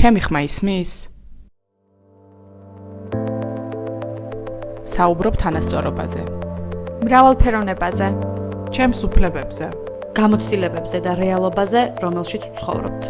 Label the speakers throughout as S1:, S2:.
S1: ჩემი ხმა ისმის? საუბრობ თანასწორობაზე,
S2: მრავალფეროვნებაზე,
S3: ჩემს უფლებებზე,
S2: გამოწველებებზე და რეალობაზე, რომელშიც ვცხოვრობთ.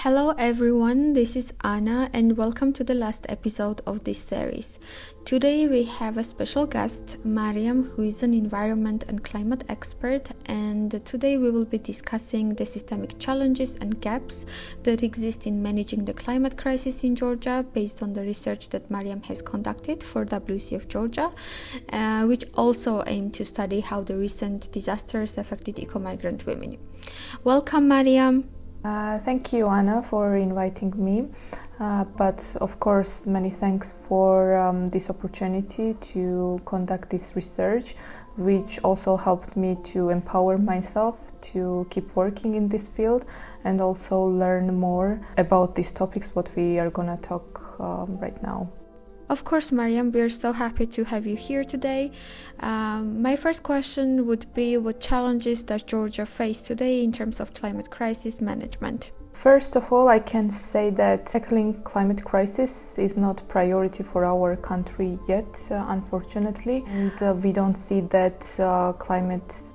S4: Hello everyone, this is Anna and welcome to the last episode of this series. Today we have a special guest, Mariam, who is an environment and climate expert, and today we will be discussing the systemic challenges and gaps that exist in managing the climate crisis in Georgia based on the research that Mariam has conducted for WCF Georgia, which also aim to study how the recent disasters affected eco-migrant women. Welcome, Mariam.
S5: Thank you, Anna, for inviting me. But of course, many thanks for this opportunity to conduct this research, which also helped me to empower myself to keep working in this field and also learn more about these topics, what we are going to talk right now.
S4: Of course, Mariam, we are so happy to have you here today. My first question would be, what challenges does Georgia face today in terms of climate crisis management?
S5: First of all, I can say that tackling climate crisis is not a priority for our country yet, unfortunately. And we don't see that climate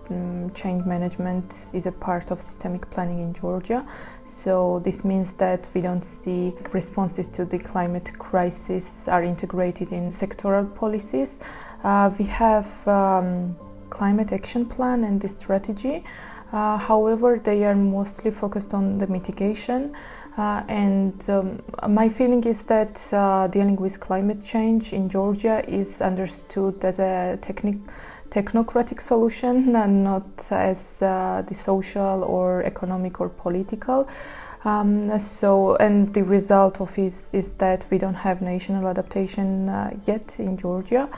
S5: change management is a part of systemic planning in Georgia. So this means that we don't see responses to the climate crisis are integrated in sectoral policies. We have climate action plan and the strategy. However, they are mostly focused on the mitigation, and my feeling is that dealing with climate change in Georgia is understood as a technocratic solution, not as the social or economic or political. And the result of it is that we don't have national adaptation yet in Georgia.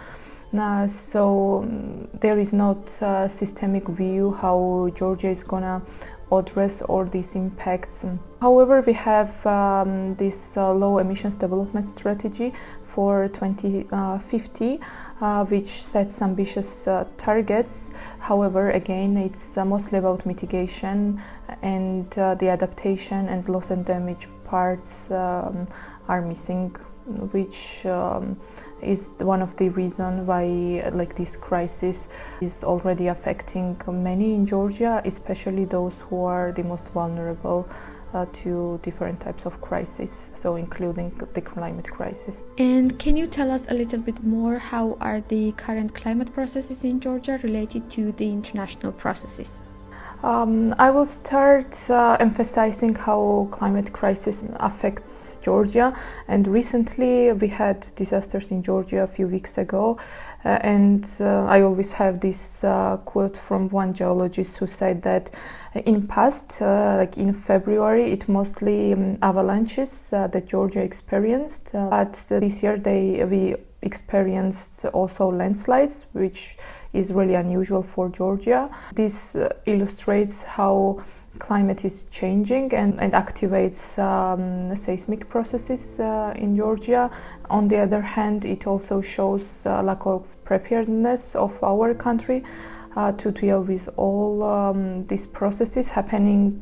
S5: So there is not a systemic view how Georgia is gonna address all these impacts. However, we have this low emissions development strategy for 2050, which sets ambitious targets. However, again, it's mostly about mitigation, and the adaptation and loss and damage parts are missing, which is one of the reasons why this crisis is already affecting many in Georgia, especially those who are the most vulnerable to different types of crisis, so including the climate crisis.
S4: And can you tell us a little bit more, how are the current climate processes in Georgia related to the international processes?
S5: I will start emphasizing how climate crisis affects Georgia. And recently we had disasters in Georgia a few weeks ago. And I always have this quote from one geologist who said that in past, like in February, it mostly avalanches that Georgia experienced. But this year we experienced also landslides, which is really unusual for Georgia. This illustrates how climate is changing and activates seismic processes in Georgia. On the other hand, it also shows lack of preparedness of our country to deal with all these processes happening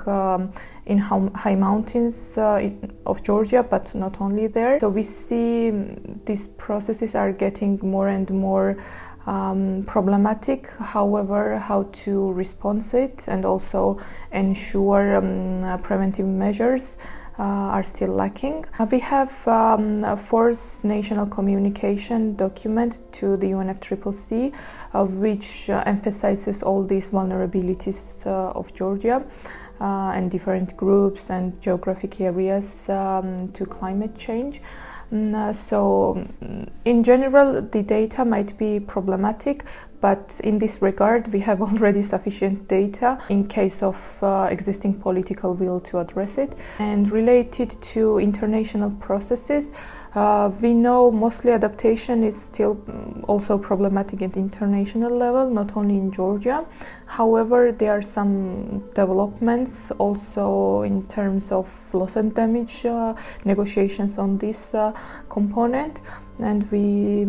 S5: in high mountains of Georgia, but not only there. So we see these processes are getting more and more problematic. However, how to respond to it and also ensure preventive measures are still lacking. We have a fourth national communication document to the UNFCCC, which emphasizes all these vulnerabilities of Georgia and different groups and geographic areas to climate change. So in general, the data might be problematic, but in this regard, we have already sufficient data in case of existing political will to address it. And related to international processes, we know mostly adaptation is still also problematic at international level, not only in Georgia. However, there are some developments also in terms of loss and damage negotiations on this component. And we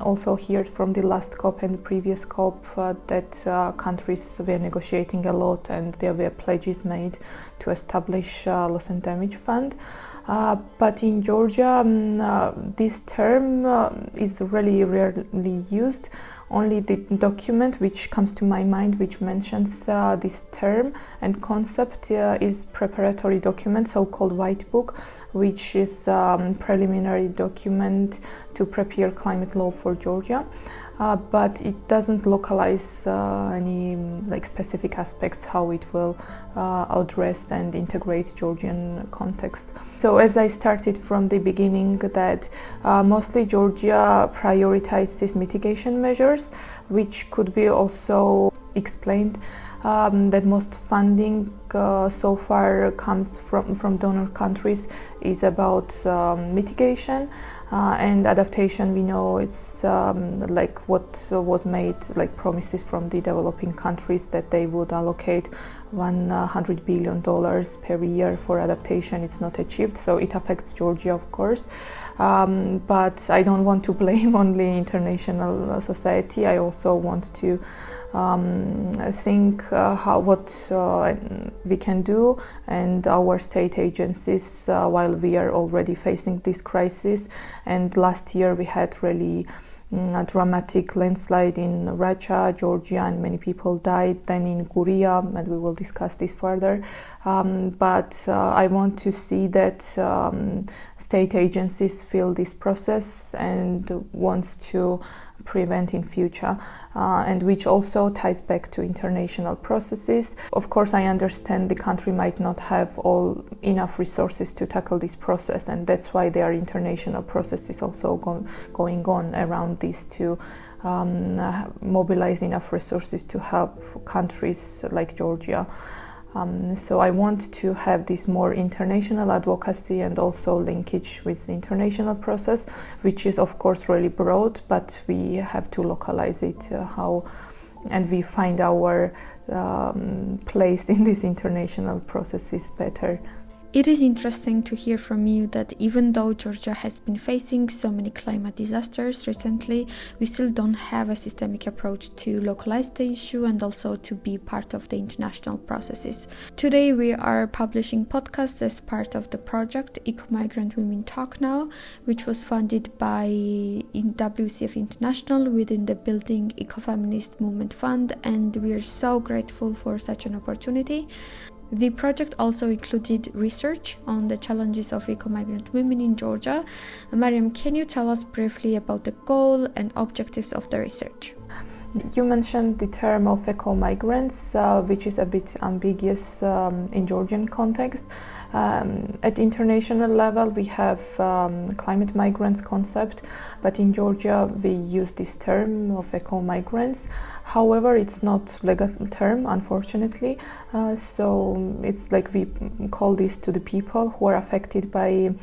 S5: also heard from the last COP and the previous COP that countries were negotiating a lot, and there were pledges made to establish a loss and damage fund. But in Georgia, this term is really rarely used. Only the document which comes to my mind, which mentions this term and concept, is preparatory document, so-called white book, which is preliminary document to prepare climate law for Georgia. But it doesn't localize any specific aspects how it will address and integrate Georgian context. So as I started from the beginning, that mostly Georgia prioritizes mitigation measures, which could be also explained that most funding so far comes from donor countries is about mitigation and adaptation. We know it's what was made, promises from the developing countries that they would allocate $100 billion per year for adaptation. It's not achieved, so it affects Georgia, of course. But I don't want to blame only international society. I also want to think what we can do, and our state agencies while we are already facing this crisis. And last year we had really a dramatic landslide in Russia, Georgia, and many people died. Then in Gurიაში, and we will discuss this further. But I want to see that state agencies feel this process and wants to prevent in future, and which also ties back to international processes. Of course, I understand the country might not have enough resources to tackle this process, and that's why there are international processes also going on around this to mobilize enough resources to help countries like Georgia. So I want to have this more international advocacy and also linkage with the international process, which is of course really broad, but we have to localize it and we find our place in these international processes better.
S4: It is interesting to hear from you that even though Georgia has been facing so many climate disasters recently, we still don't have a systemic approach to localize the issue and also to be part of the international processes. Today we are publishing podcasts as part of the project Eco-Migrant Women Talk Now, which was funded by WCF International within the Building Ecofeminist Movement Fund, and we are so grateful for such an opportunity. The project also included research on the challenges of eco-migrant women in Georgia. Mariam, can you tell us briefly about the goal and objectives of the research?
S5: You mentioned the term of eco-migrants, which is a bit ambiguous in Georgian context. At international level, we have climate migrants concept, but in Georgia, we use this term of eco-migrants. However, it's not legal term, unfortunately. So it's we call this to the people who are affected by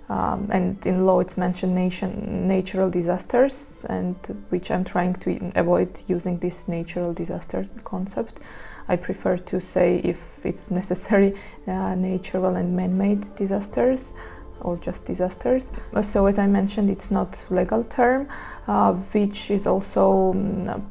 S5: and in law it's mentioned natural disasters, and which I'm trying to avoid using this natural disasters concept. I prefer to say, if it's necessary, natural and man-made disasters or just disasters. So as I mentioned, it's not legal term, which is also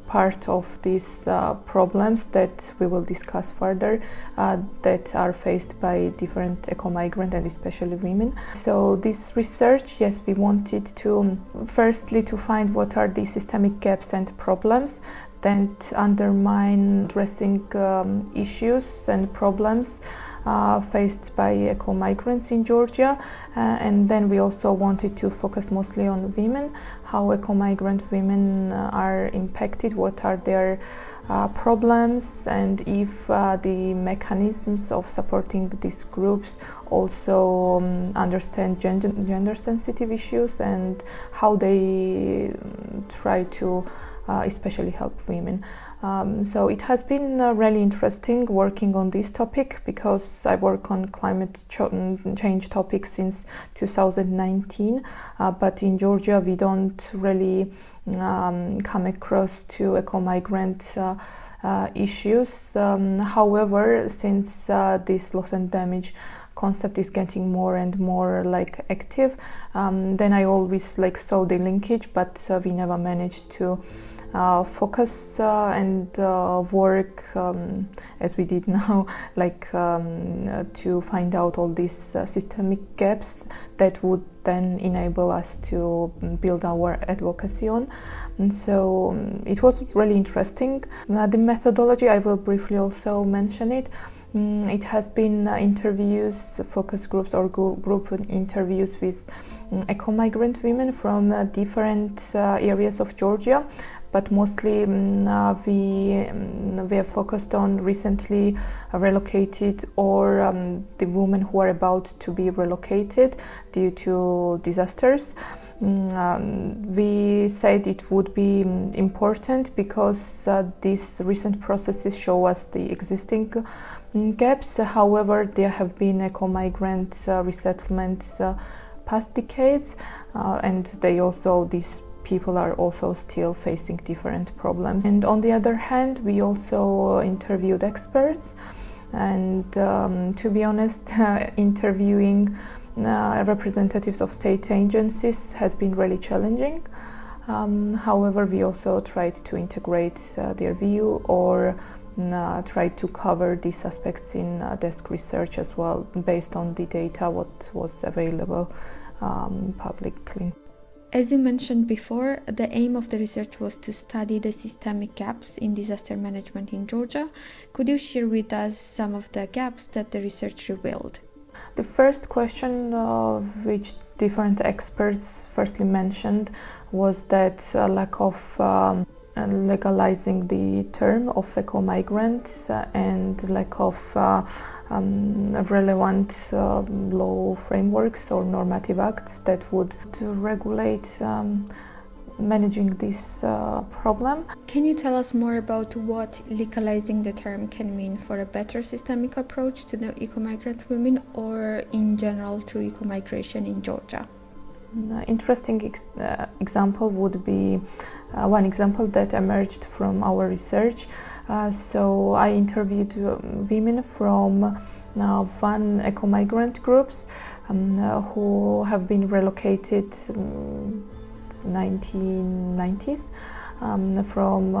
S5: part of these problems that we will discuss further that are faced by different eco-migrant and especially women. So this research, yes, we wanted to firstly to find what are the systemic gaps and problems that undermine addressing issues and problems faced by eco-migrants in Georgia, and then we also wanted to focus mostly on women, how eco-migrant women are impacted, what are their problems, and if the mechanisms of supporting these groups also understand gender sensitive issues and how they try to especially help women. So it has been really interesting working on this topic, because I work on climate change topics since 2019, but in Georgia we don't really come across to eco-migrant issues. However, since this loss and damage concept is getting more and more active, then I always saw the linkage, but we never managed to focus and work as we did now, to find out all these systemic gaps that would then enable us to build our advocacy on. And so it was really interesting. The methodology, I will briefly also mention it. It has been interviews, focus groups or group interviews with eco-migrant women from different areas of Georgia, but mostly we have focused on recently relocated or the women who are about to be relocated due to disasters. We said it would be important because these recent processes show us the existing gaps. However, there have been eco-migrant resettlements past decades, and these people are also still facing different problems. And on the other hand, we also interviewed experts, and to be honest, interviewing representatives of state agencies has been really challenging. However, we also tried to integrate their view or tried to cover these aspects in desk research as well, based on the data what was available publicly.
S4: As you mentioned before, the aim of the research was to study the systemic gaps in disaster management in Georgia. Could you share with us some of the gaps that the research revealed?
S5: The first question which different experts firstly mentioned was that lack of legalizing the term of eco-migrant and lack of relevant law frameworks or normative acts that would regulate managing this problem.
S4: Can you tell us more about what legalizing the term can mean for a better systemic approach to the eco-migrant women or in general to eco-migration in Georgia?
S5: Interesting example would be one example that emerged from our research. So I interviewed women from one eco-migrant groups who have been relocated 1990s from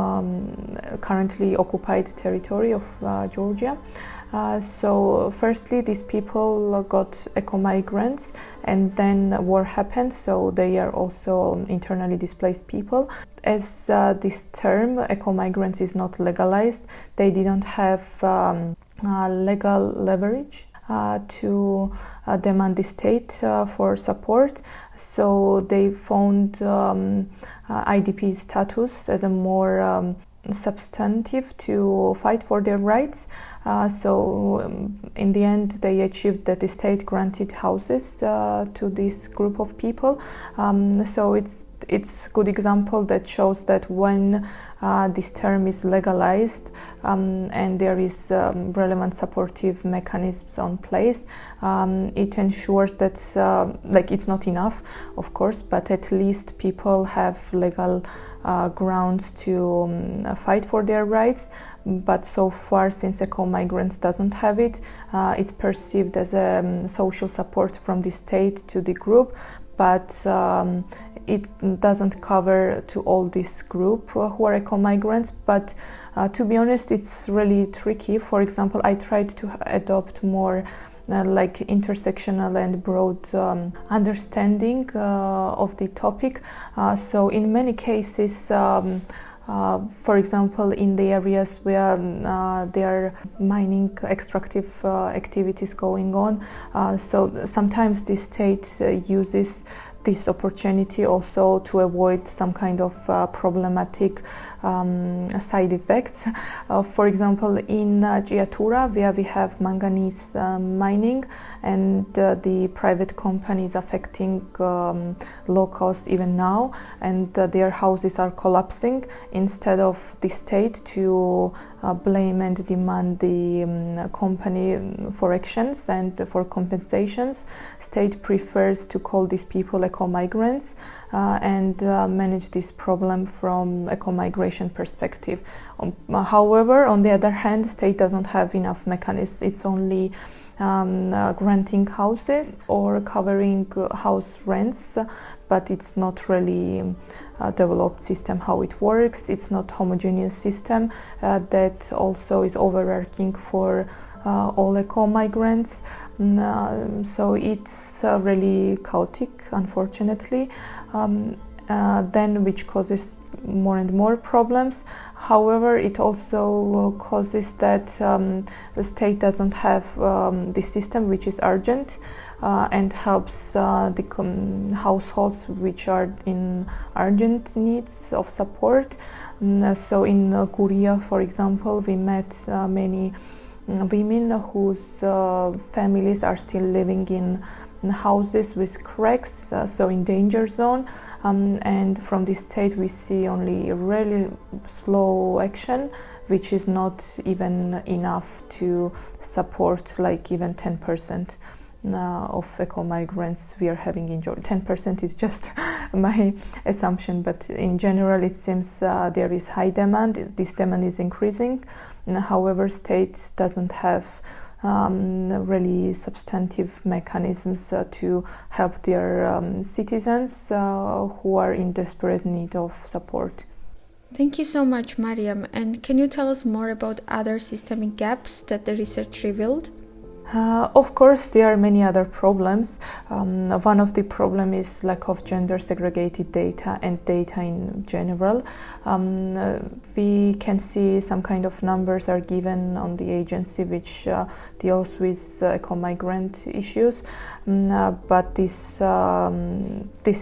S5: currently occupied territory of Georgia. So firstly, these people got eco-migrants and then war happened, so they are also internally displaced people. As this term, eco-migrants, is not legalized, they didn't have legal leverage to demand the state for support, so they found IDP status as a more substantive to fight for their rights. So in the end they achieved that the state granted houses to this group of people. So it's good example that shows that when this term is legalized and there is relevant supportive mechanisms on place, it ensures that it's not enough, of course, but at least people have legal grounds to fight for their rights. But so far, since eco-migrants doesn't have it, it's perceived as a social support from the state to the group, but it doesn't cover to all this group who are eco-migrants. But to be honest, it's really tricky. For example, I tried to adopt more intersectional and broad understanding of the topic. So in many cases, for example, in the areas where there are mining extractive activities going on, so sometimes the state uses this opportunity also to avoid some kind of problematic side effects. For example, in Giatura, where we have manganese mining, and the private companies affecting locals even now, and their houses are collapsing. Instead of the state to blame and demand the company for actions and for compensations, state prefers to call these people eco-migrants and manage this problem from eco-migration perspective. However, on the other hand, state doesn't have enough mechanisms. It's only granting houses or covering house rents, but it's not really a developed system how it works. It's not homogeneous system that also is overarching for all eco-migrants. So it's really chaotic, unfortunately, then which causes more and more problems. However, it also causes that the state doesn't have this system which is urgent and helps the households which are in urgent needs of support. So in Gurიაში, for example, we met many women whose families are still living in houses with cracks, so in danger zone, and from this state we see only really slow action, which is not even enough to support like even 10% of eco-migrants we are having in Georgia. 10% is just my assumption, but in general it seems there is high demand. This demand is increasing. However, state doesn't have really substantive mechanisms to help their citizens who are in desperate need of support.
S4: Thank you so much, Mariam. And can you tell us more about other systemic gaps that the research revealed?
S5: Of course, there are many other problems. One of the problems is lack of gender segregated data and data in general. We can see some kind of numbers are given on the agency which deals with eco-migrant issues, but this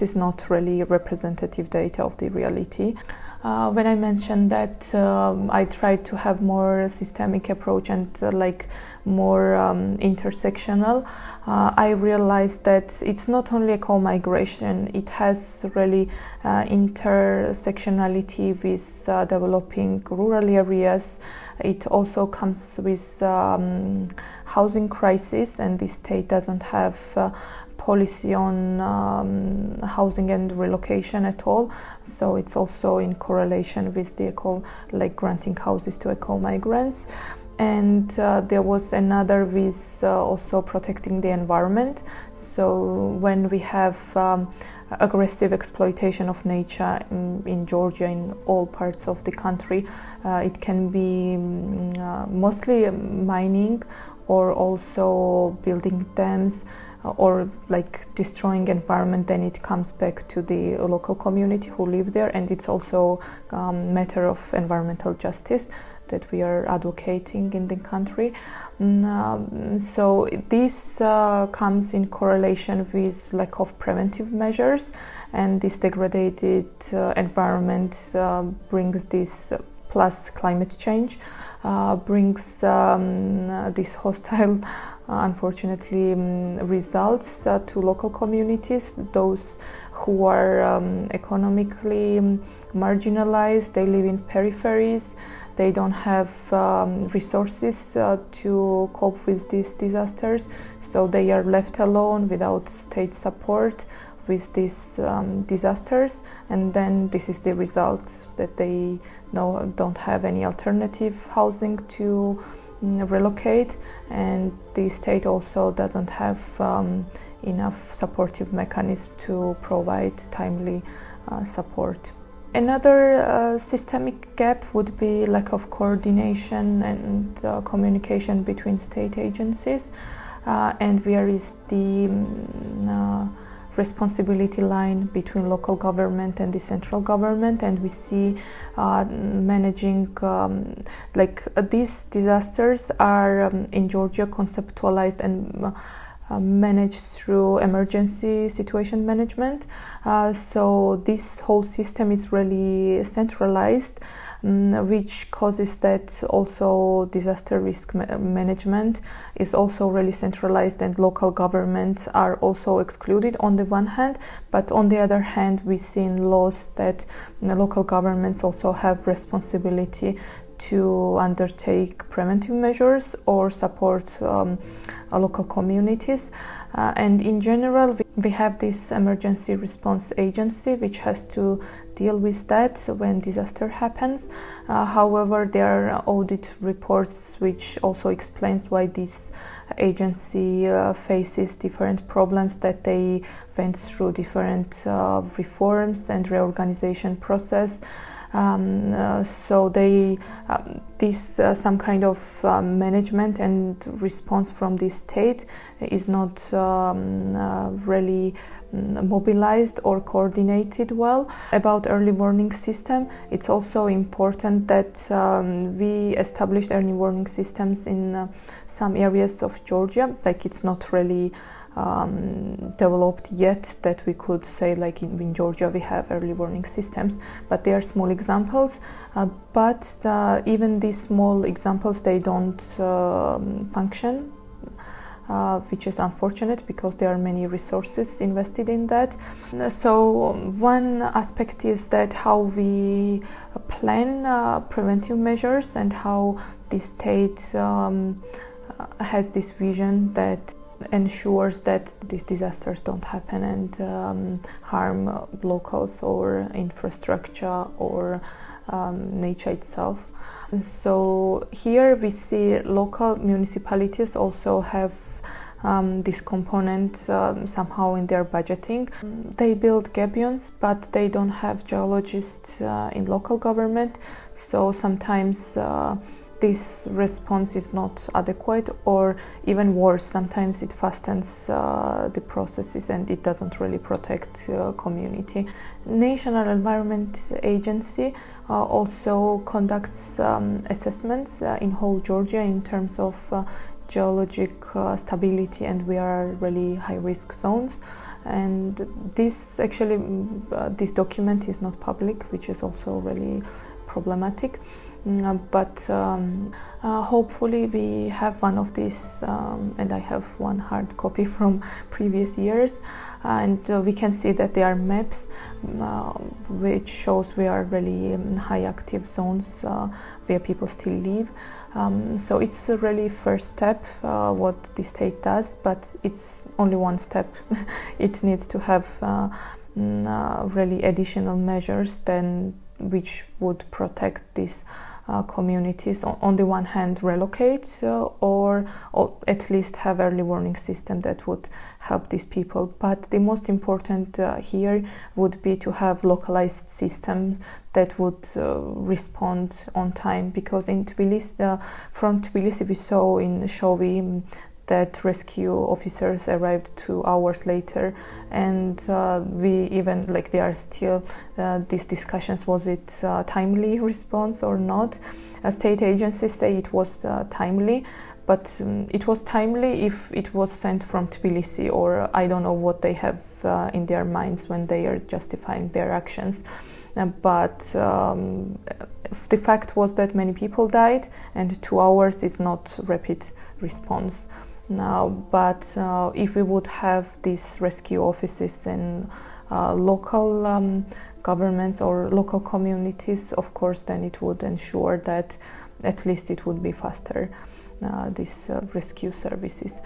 S5: is not really representative data of the reality. When I mentioned that I tried to have more systemic approach and like more intersectional, I realized that it's not only eco-migration, it has really intersectionality with developing rural areas. It also comes with housing crisis, and the state doesn't have policy on housing and relocation at all, so it's also in correlation with the granting houses to eco-migrants. And there was another with also protecting the environment. So when we have aggressive exploitation of nature in Georgia, in all parts of the country, it can be mostly mining or also building dams or like destroying environment, then it comes back to the local community who live there, and it's also a matter of environmental justice that we are advocating in the country. So this comes in correlation with lack of preventive measures, and this degraded environment brings this, plus climate change brings this hostile unfortunately results to local communities, those who are economically marginalized. They live in peripheries, they don't have resources to cope with these disasters, so they are left alone without state support with these disasters, and then this is the result, that they don't have any alternative housing to relocate, and the state also doesn't have enough supportive mechanism to provide timely support. Another systemic gap would be lack of coordination and communication between state agencies, and where is the responsibility line between local government and the central government, and we see managing these disasters are in Georgia conceptualized and managed through emergency situation management. So this whole system is really centralized, which causes that also disaster risk management is also really centralized, and local governments are also excluded on the one hand, but on the other hand we see in laws that the local governments also have responsibility to undertake preventive measures or support local communities. And in general, We have this emergency response agency which has to deal with that when disaster happens. However, there are audit reports which also explains why this agency faces different problems, that they went through different reforms and reorganization process. So they some kind of management and response from the state is not really mobilized or coordinated well. About early warning system, it's also important that we established early warning systems in some areas of Georgia. Like, it's not really developed yet that we could say like in Georgia we have early warning systems, but they are small examples. But even these small examples, they don't function, which is unfortunate because there are many resources invested in that. So one aspect is that how we plan preventive measures and how the state has this vision that ensures that these disasters don't happen and harm locals or infrastructure or nature itself. So here we see local municipalities also have this component somehow in their budgeting. They build gabions, but they don't have geologists in local government, so sometimes this response is not adequate, or even worse, sometimes it fastens the processes and it doesn't really protect community. National Environment Agency also conducts assessments in whole Georgia in terms of geologic stability, and we are really high-risk zones. And this document is not public, which is also really problematic. But hopefully we have one of these, and I have one hard copy from previous years, and we can see that there are maps which shows we are really high active zones where people still live. So it's a really first step what the state does, but it's only one step. It needs to have really additional measures then which would protect these communities. On the one hand, relocate or at least have early warning system that would help these people. But the most important here would be to have localized system that would respond on time, because in Tbilisi, from Tbilisi we saw in Shovi that rescue officers arrived 2 hours later, and we even there are still these discussions, was it timely response or not. State agencies say it was timely, but it was timely if it was sent from Tbilisi, or I don't know what they have in their minds when they are justifying their actions. But the fact was that many people died, and 2 hours is not rapid response. Now, but if we would have these rescue offices in local governments or local communities, of course, then it would ensure that at least it would be faster, these rescue services.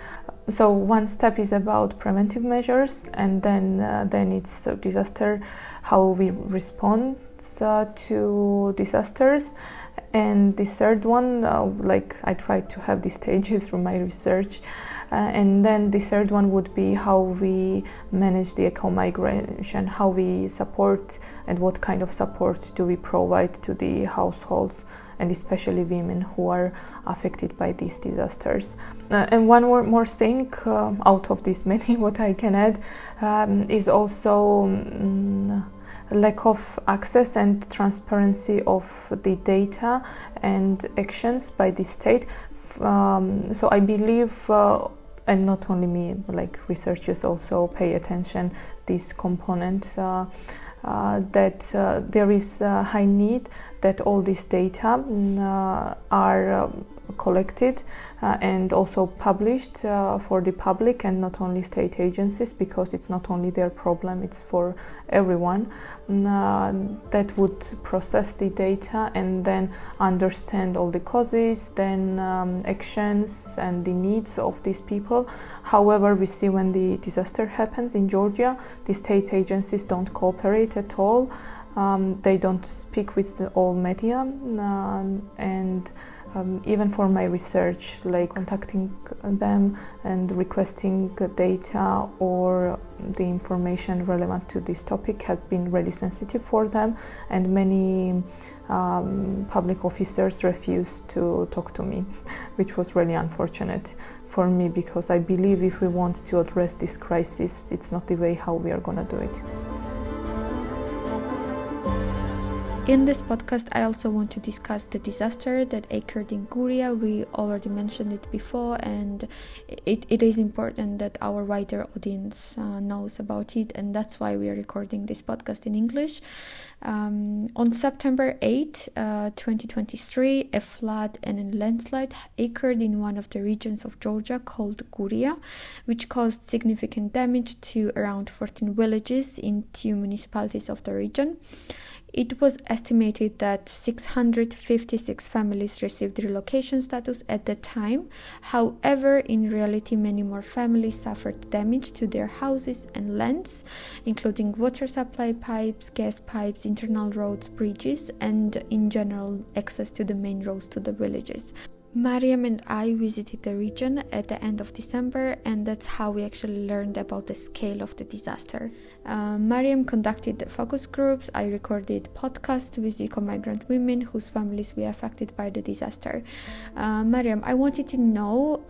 S5: So one step is about preventive measures, and then it's disaster, how we respond to disasters. And the third one, I tried to have these stages from my research, and then the third one would be how we manage the eco-migration, how we support and what kind of support do we provide to the households, and especially women who are affected by these disasters. And one more thing out of this many, what I can add, is also lack of access and transparency of the data and actions by the state. So I believe, and not only me, researchers also pay attention this component, that there is a high need that all this data are collected and also published for the public and not only state agencies, because it's not only their problem, it's for everyone, that would process the data and then understand all the causes, then actions and the needs of these people. However, we see when the disaster happens in Georgia, the state agencies don't cooperate at all. They don't speak with all media, and even for my research, like contacting them and requesting data or the information relevant to this topic has been really sensitive for them, and many public officers refused to talk to me, which was really unfortunate for me, because I believe if we want to address this crisis, it's not the way how we are going to do it.
S4: In this podcast, I also want to discuss the disaster that occurred in Guria. We already mentioned it before, and it is important that our wider audience knows about it, and that's why we are recording this podcast in English. On September 8, 2023, a flood and a landslide occurred in one of the regions of Georgia called Guria, which caused significant damage to around 14 villages in 2 municipalities of the region. It was estimated that 656 families received relocation status at the time. However, in reality, many more families suffered damage to their houses and lands, including water supply pipes, gas pipes, internal roads, bridges, and in general, access to the main roads to the villages. Mariam and I visited the region at the end of December, and that's how we actually learned about the scale of the disaster. Mariam conducted focus groups. I recorded podcasts with eco-migrant women whose families were affected by the disaster. Mariam, I wanted to know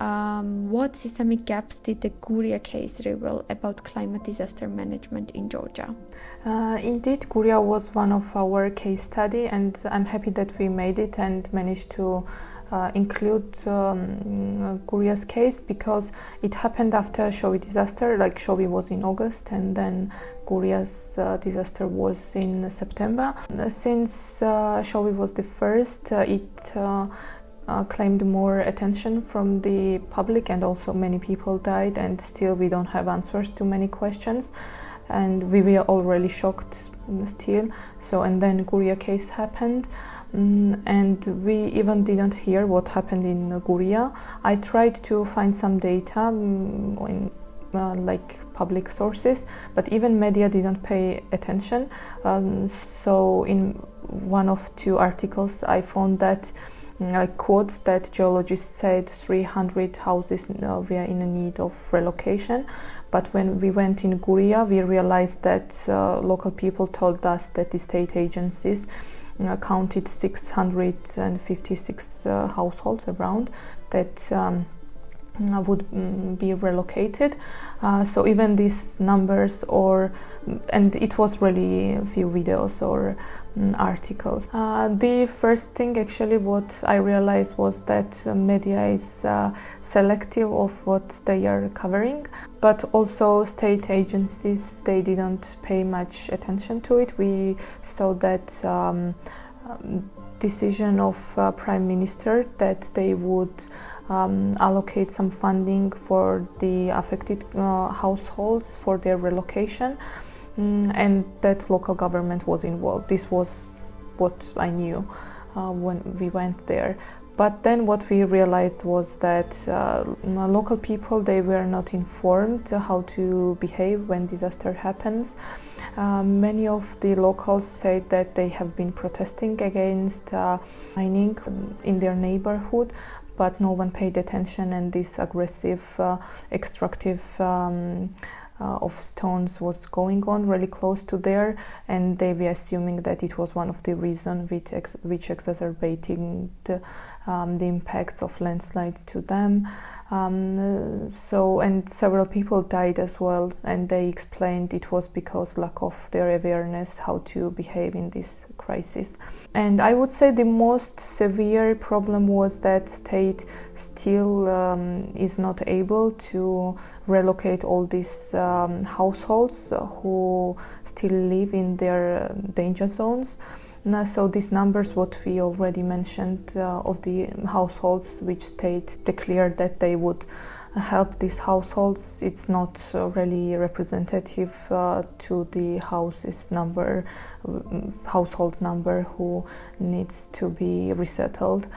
S4: what systemic gaps did the Guria case reveal about climate disaster management in Georgia?
S5: Indeed, Guria was one of our case study, and I'm happy that we made it and managed to include Guria's case, because it happened after Showi disaster. Like Showi was in August, and then Guria's disaster was in September. Since Showi was the first, it claimed more attention from the public, and also many people died, and still we don't have answers to many questions, and we were all really shocked still. So, and then Guria case happened, and we even didn't hear what happened in Guria. I tried to find some data in like public sources, but even media didn't pay attention. So in one of 2 articles I found that like quotes that geologists said 300 houses were in need of relocation, but when we went in Guria, we realized that local people told us that the state agencies counted 656 households around that would be relocated. So even these numbers, and it was really a few videos or articles. The first thing actually what I realized was that media is selective of what they are covering, but also state agencies, they didn't pay much attention to it. We saw that decision of Prime Minister that they would allocate some funding for the affected households for their relocation, and that local government was involved. This was what I knew when we went there. But then what we realized was that local people, they were not informed how to behave when disaster happens. Many of the locals said that they have been protesting against mining in their neighborhood, but no one paid attention, and this aggressive extractive of stones was going on really close to there, and they were assuming that it was one of the reasons which exacerbating the impacts of landslide to them. So, and several people died as well, and they explained it was because lack of their awareness how to behave in this crisis. And I would say the most severe problem was that state still is not able to relocate all these households who still live in their danger zones. So these numbers, what we already mentioned, of the households which state declared that they would help these households, it's not really representative to the household number who needs to be resettled.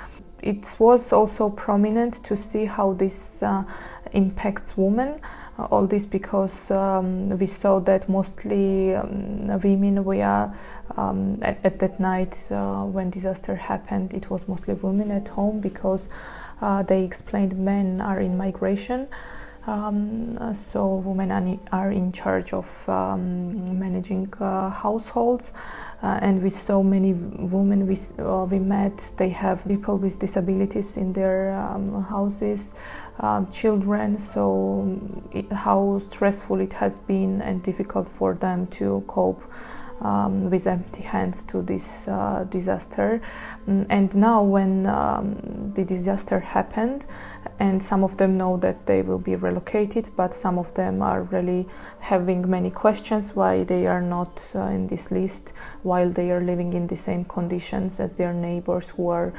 S5: It was also prominent to see how this impacts women. All this because we saw that mostly women were at that night when disaster happened. It was mostly women at home because they explained men are in migration. So women are in charge of managing households, and we saw many women we met. They have people with disabilities in their houses, children. So how stressful it has been and difficult for them to cope with empty hands to this disaster. And now when the disaster happened, and some of them know that they will be relocated, but some of them are really having many questions why they are not in this list while they are living in the same conditions as their neighbors who are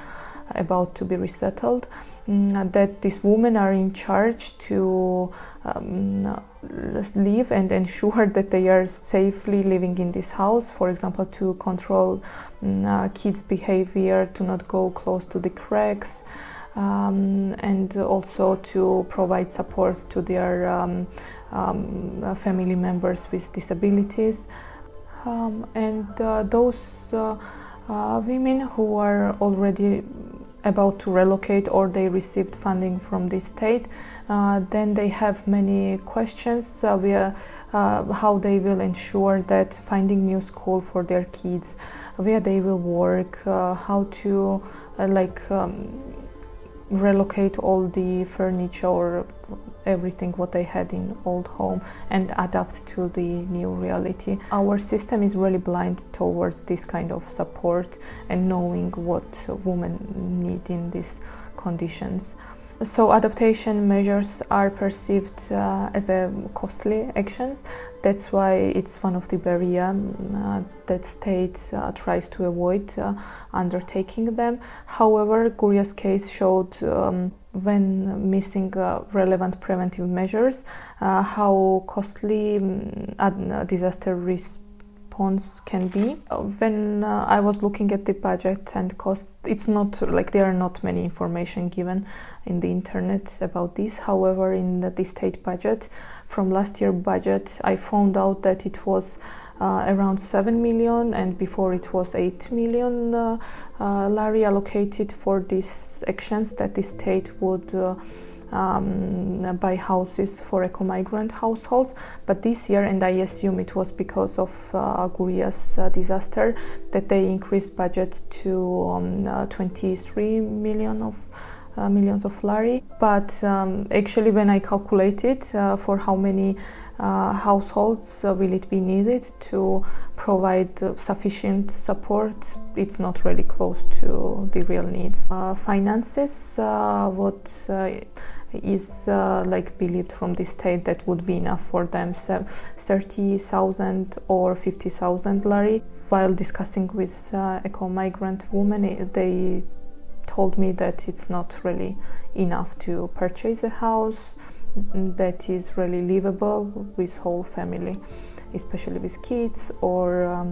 S5: about to be resettled. That these women are in charge to live and ensure that they are safely living in this house. For example, to control kids' behavior, to not go close to the cracks, and also to provide support to their family members with disabilities. Those women who are already about to relocate or they received funding from the state, then they have many questions how they will ensure that finding new school for their kids, where they will work, how to relocate all the furniture or everything what they had in old home and adapt to the new reality. Our system is really blind towards this kind of support and knowing what women need in these conditions. So adaptation measures are perceived as a costly actions. That's why it's one of the barriers that state tries to avoid undertaking them. However, Gurya's case showed when missing relevant preventive measures how costly disaster response can be. When I was looking at the budget and cost, it's not like there are not many information given in the internet about this. However, in the state budget from last year budget, I found out that it was around 7 million, and before it was 8 million lari allocated for these actions that the state would buy houses for eco-migrant households. But this year, and I assume it was because of Gurya's disaster, that they increased budget to 23 millions of lari. But actually when I calculated for how many households will it be needed to provide sufficient support, it's not really close to the real needs. Finances, what is believed from the state that would be enough for them, 30,000 or 50,000 lari. While discussing with eco-migrant women, they told me that it's not really enough to purchase a house that is really livable with whole family, especially with kids or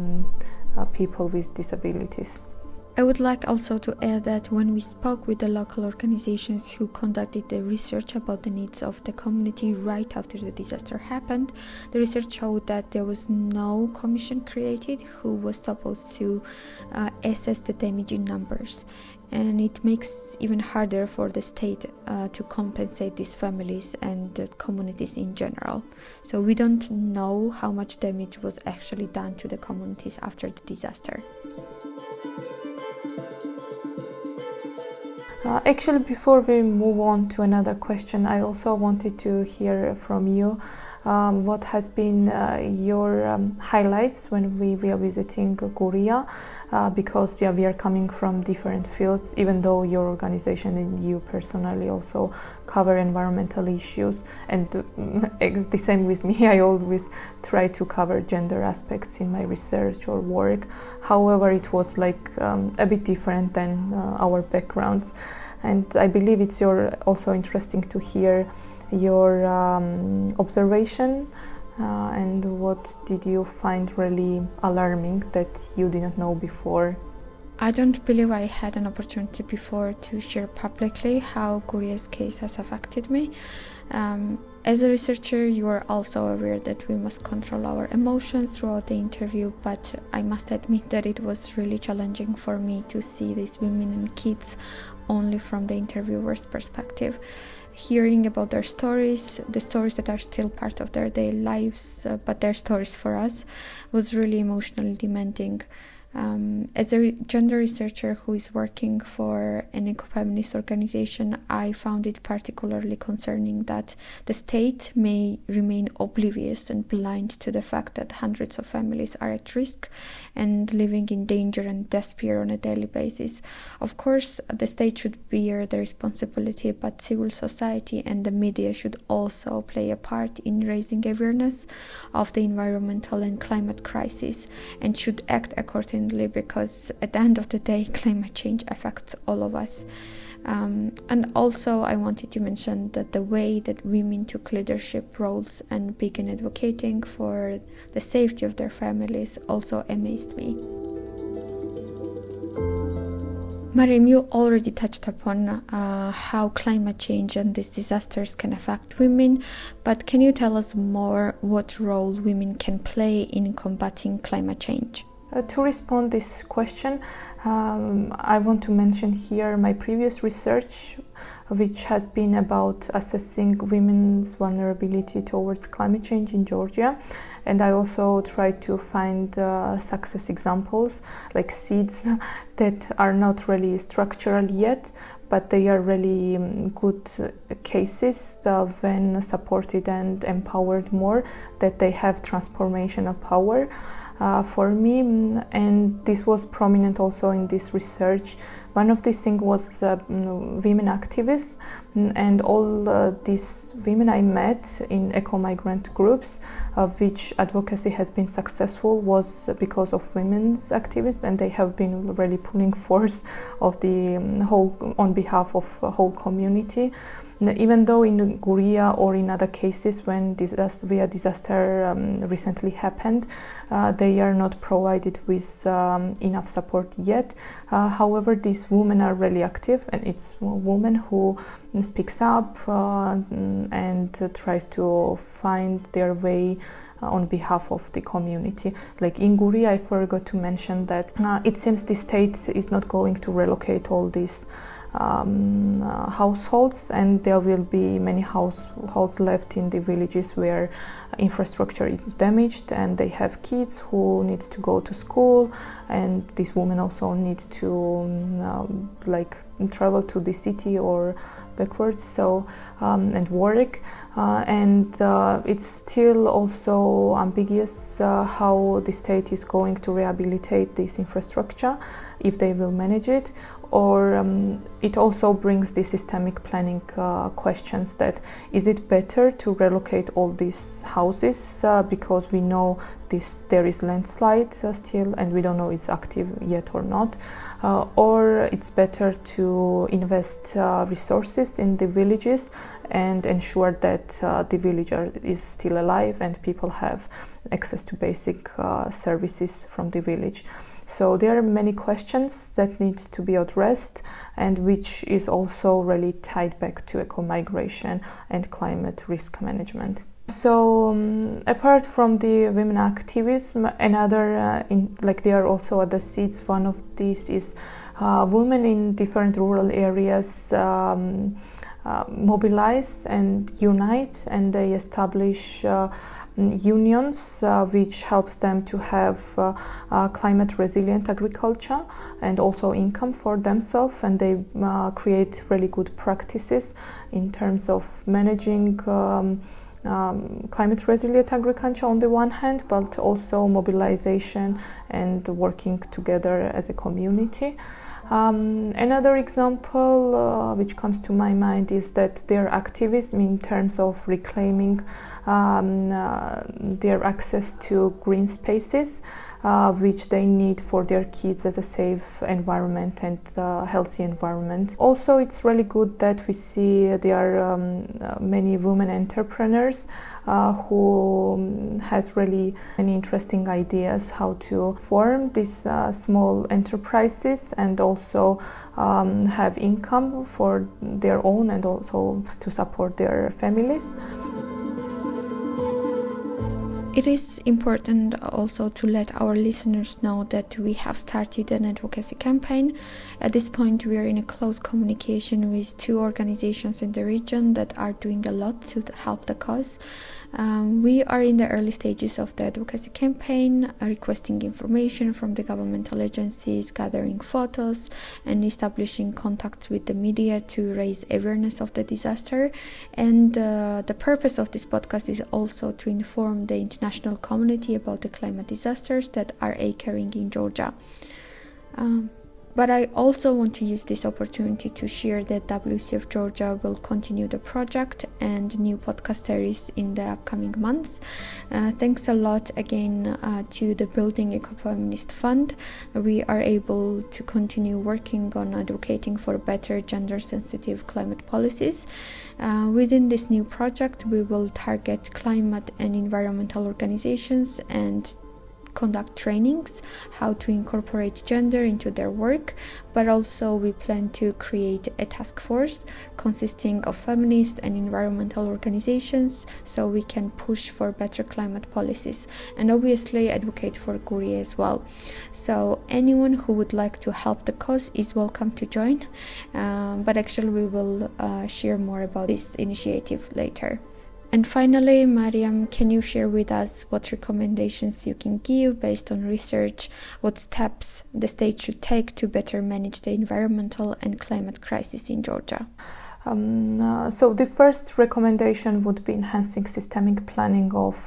S5: people with disabilities.
S4: I would like also to add that when we spoke with the local organizations who conducted the research about the needs of the community right after the disaster happened, the research showed that there was no commission created who was supposed to assess the damaging numbers. And it makes even harder for the state to compensate these families and the communities in general. So we don't know how much damage was actually done to the communities after the disaster.
S5: Actually, before we move on to another question, I also wanted to hear from you what has been your highlights when we were visiting Guria, because we are coming from different fields, even though your organization and you personally also cover environmental issues, and the same with me. I always try to cover gender aspects in my research or work. However, it was like a bit different than our backgrounds, and I believe it's also interesting to hear your observation, and what did you find really alarming that you didn't know before?
S4: I don't believe I had an opportunity before to share publicly how Guria's case has affected me. As a researcher, you are also aware that we must control our emotions throughout the interview, but I must admit that it was really challenging for me to see these women and kids only from the interviewer's perspective. Hearing about their stories, the stories that are still part of their daily lives, but their stories for us, was really emotionally demanding. As a gender researcher who is working for an eco-feminist organization, I found it particularly concerning that the state may remain oblivious and blind to the fact that hundreds of families are at risk and living in danger and despair on a daily basis. Of course, the state should bear the responsibility, but civil society and the media should also play a part in raising awareness of the environmental and climate crisis, and should act accordingly, because at the end of the day, climate change affects all of us. And also I wanted to mention that the way that women took leadership roles and began advocating for the safety of their families also amazed me. Mariam, you already touched upon how climate change and these disasters can affect women, but can you tell us more what role women can play in combating climate change?
S5: To respond to this question, I want to mention here my previous research, which has been about assessing women's vulnerability towards climate change in Georgia. And I also tried to find success examples, like seeds that are not really structural yet, but they are really good cases when supported and empowered more, that they have transformational power. For me, and this was prominent also in this research. One of these things was women activism, and all these women I met in eco-migrant groups, which advocacy has been successful, was because of women's activism, and they have been really pulling force of the whole on behalf of the whole community. Even though in Guria or in other cases when disaster recently happened, they are not provided with enough support yet. However, these women are really active, and it's women who speaks up and tries to find their way on behalf of the community. Like in Guria, I forgot to mention that it seems the state is not going to relocate all these households, and there will be many households left in the villages where infrastructure is damaged, and they have kids who need to go to school, and these women also need to travel to the city or backwards, so and work, and it's still also ambiguous how the state is going to rehabilitate this infrastructure, if they will manage it, or it also brings the systemic planning questions, that is it better to relocate all these houses because we know there is landslide still, and we don't know it's active yet or not, or it's better to invest resources in the villages and ensure that the villager is still alive and people have access to basic services from the village. So there are many questions that need to be addressed, and which is also really tied back to eco-migration and climate risk management. So apart from the women activism, another there are also other seeds. One of these is women in different rural areas mobilize and unite, and they establish unions which helps them to have climate resilient agriculture and also income for themselves, and they create really good practices in terms of managing climate resilient agriculture on the one hand, but also mobilization and working together as a community. Another example which comes to my mind is that their activism in terms of reclaiming their access to green spaces, which they need for their kids as a safe environment and healthy environment. Also, it's really good that we see there are many women entrepreneurs who has really many interesting ideas how to form these small enterprises and also have income for their own and also to support their families.
S4: It is important also to let our listeners know that we have started an advocacy campaign. At this point, we are in a close communication with 2 organizations in the region that are doing a lot to help the cause. We are in the early stages of the advocacy campaign, requesting information from the governmental agencies, gathering photos, and establishing contacts with the media to raise awareness of the disaster. And the purpose of this podcast is also to inform the international community about the climate disasters that are occurring in Georgia. But I also want to use this opportunity to share that WCF Georgia will continue the project and new podcast series in the upcoming months. Thanks a lot again to the Building Eco-Feminist Fund. We are able to continue working on advocating for better gender-sensitive climate policies. Within this new project, we will target climate and environmental organizations and conduct trainings how to incorporate gender into their work, but also we plan to create a task force consisting of feminist and environmental organizations so we can push for better climate policies and obviously advocate for Gurye as well. So anyone who would like to help the cause is welcome to join, but actually we will share more about this initiative later. And finally, Mariam, can you share with us what recommendations you can give based on research, what steps the state should take to better manage the environmental and climate crisis in Georgia?
S5: So the first recommendation would be enhancing systemic planning of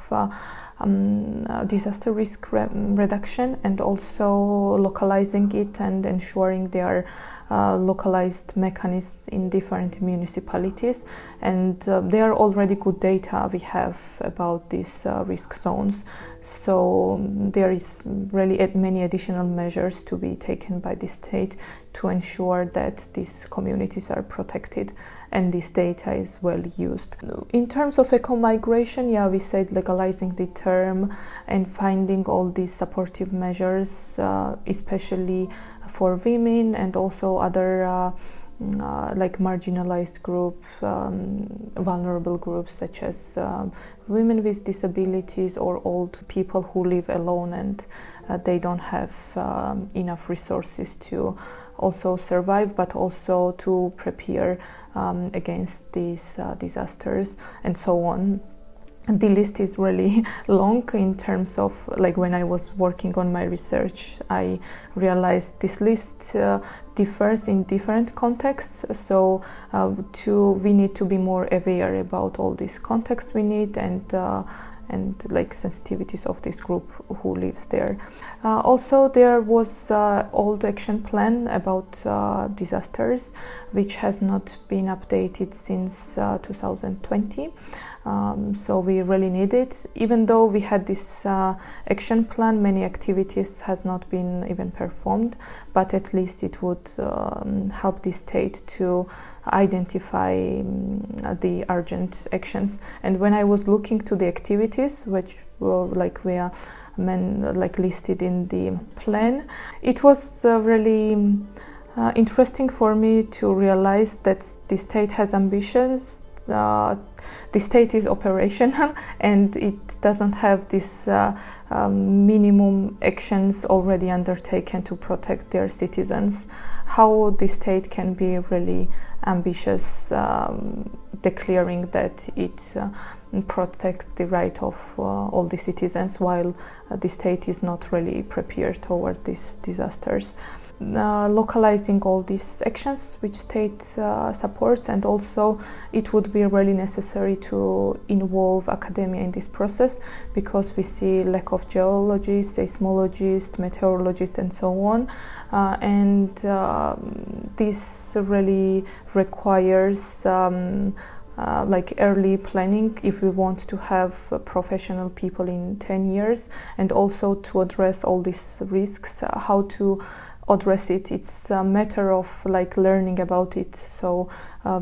S5: disaster risk reduction and also localizing it and ensuring there are localized mechanisms in different municipalities. And there are already good data we have about these risk zones. So there is really many additional measures to be taken by the state to ensure that these communities are protected and this data is well used. In terms of eco-migration, we said legalizing the term and finding all these supportive measures, especially for women and also other like marginalized groups, vulnerable groups such as women with disabilities or old people who live alone and they don't have enough resources to also survive, but also to prepare against these disasters and so on. The list is really long in terms of, like, when I was working on my research, I realized this list differs in different contexts. So we need to be more aware about all these contexts we need and like sensitivities of this group who lives there. Also, there was old action plan about disasters, which has not been updated since 2020. So we really need it. Even though we had this action plan, many activities has not been even performed, but at least it would help the state to identify the urgent actions. And when I was looking to the activities which were listed in the plan, it was really interesting for me to realize that the state has ambitions. The state is operational and it doesn't have this minimum actions already undertaken to protect their citizens. How the state can be really ambitious, declaring that it protects the right of all the citizens while the state is not really prepared toward these disasters. localizing all these actions which state supports, and also it would be really necessary to involve academia in this process, because we see lack of geologists, seismologists, meteorologists and so on, and this really requires like early planning if we want to have professional people in 10 years, and also to address all these risks, how to address it. It's a matter of like learning about it, so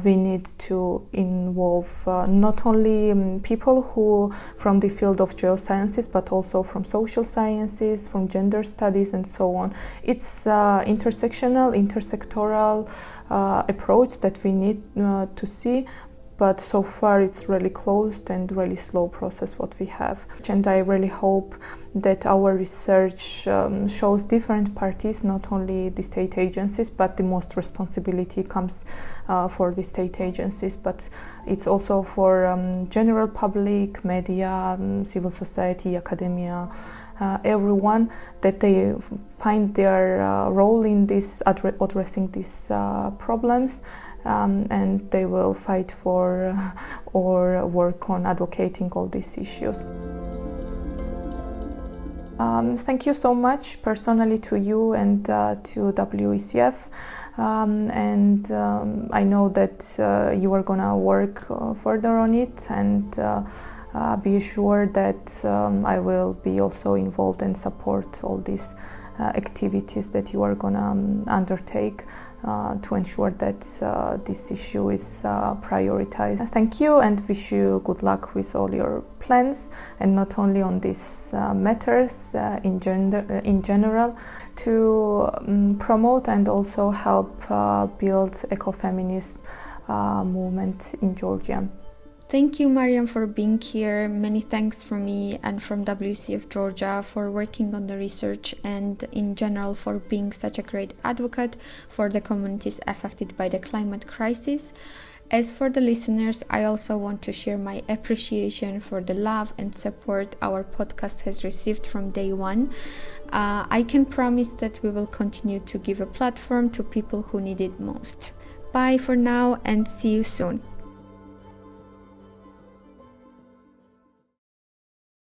S5: we need to involve not only people who from the field of geosciences, but also from social sciences, from gender studies and so on. It's intersectional, intersectoral approach that we need to see. But so far it's really closed and really slow process what we have. And I really hope that our research shows different parties, not only the state agencies, but the most responsibility comes for the state agencies, but it's also for general public, media, civil society, academia, everyone, that they find their role in this addressing these problems. And they will fight for or work on advocating all these issues. Thank you so much personally to you and to WECF, and I know that you are gonna work further on it, and be assured that I will be also involved and support all these activities that you are gonna undertake to ensure that this issue is prioritized. Thank you, and wish you good luck with all your plans, and not only on these matters in general, to promote and also help build ecofeminist movement in Georgia.
S4: Thank you, Mariam, for being here. Many thanks from me and from WCF Georgia for working on the research, and in general for being such a great advocate for the communities affected by the climate crisis. As for the listeners, I also want to share my appreciation for the love and support our podcast has received from day one. I can promise that we will continue to give a platform to people who need it most. Bye for now, and see you soon.